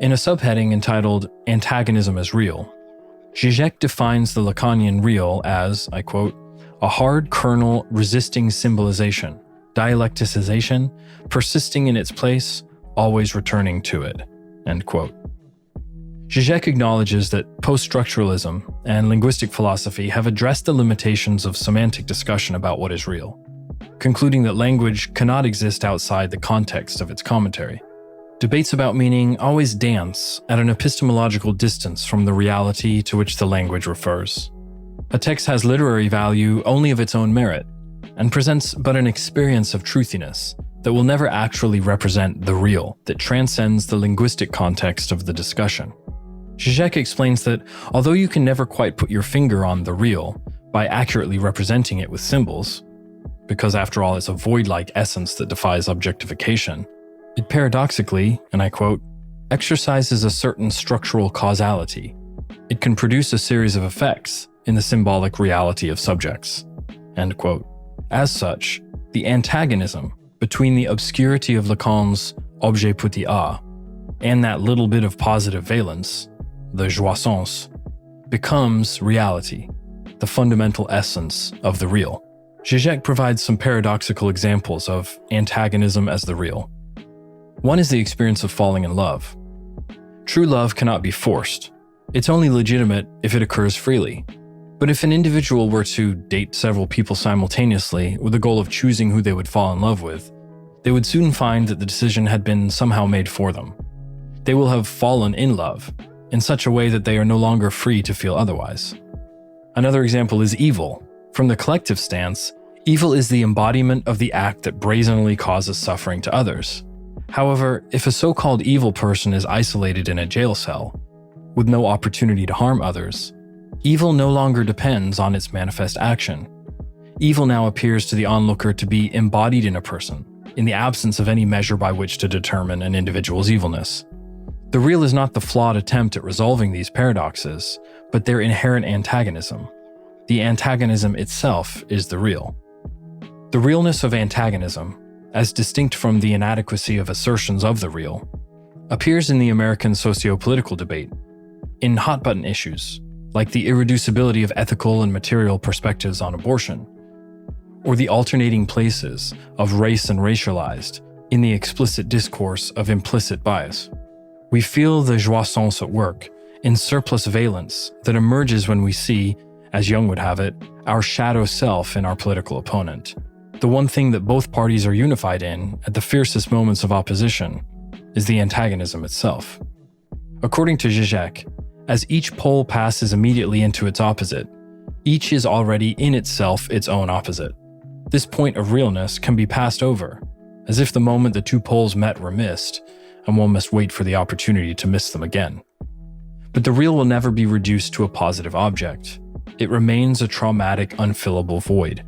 In a subheading entitled Antagonism as Real, Zizek defines the Lacanian real as, I quote, a hard kernel resisting symbolization, dialecticization, persisting in its place, always returning to it, end quote. Zizek acknowledges that post-structuralism and linguistic philosophy have addressed the limitations of semantic discussion about what is real, concluding that language cannot exist outside the context of its commentary. Debates about meaning always dance at an epistemological distance from the reality to which the language refers. A text has literary value only of its own merit, and presents but an experience of truthiness that will never actually represent the real that transcends the linguistic context of the discussion. Zizek explains that although you can never quite put your finger on the real by accurately representing it with symbols, because after all it's a void-like essence that defies objectification, it paradoxically, and I quote, exercises a certain structural causality. It can produce a series of effects in the symbolic reality of subjects, end quote. As such, the antagonism between the obscurity of Lacan's objet petit and that little bit of positive valence, the jouissance, becomes reality, the fundamental essence of the real. Zizek provides some paradoxical examples of antagonism as the real. One is the experience of falling in love. True love cannot be forced. It's only legitimate if it occurs freely. But if an individual were to date several people simultaneously with the goal of choosing who they would fall in love with, they would soon find that the decision had been somehow made for them. They will have fallen in love in such a way that they are no longer free to feel otherwise. Another example is evil. From the collective stance, evil is the embodiment of the act that brazenly causes suffering to others. However, if a so-called evil person is isolated in a jail cell, with no opportunity to harm others, evil no longer depends on its manifest action. Evil now appears to the onlooker to be embodied in a person, in the absence of any measure by which to determine an individual's evilness. The real is not the flawed attempt at resolving these paradoxes, but their inherent antagonism. The antagonism itself is the real. The realness of antagonism, as distinct from the inadequacy of assertions of the real, appears in the American socio-political debate, in hot-button issues, like the irreducibility of ethical and material perspectives on abortion, or the alternating places of race and racialized in the explicit discourse of implicit bias. We feel the jouissance at work in surplus valence that emerges when we see, as Jung would have it, our shadow self in our political opponent. The one thing that both parties are unified in at the fiercest moments of opposition is the antagonism itself. According to Zizek, as each pole passes immediately into its opposite, each is already in itself its own opposite. This point of realness can be passed over, as if the moment the two poles met were missed, and one must wait for the opportunity to miss them again. But the real will never be reduced to a positive object. It remains a traumatic, unfillable void.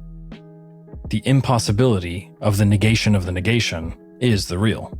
The impossibility of the negation is the real.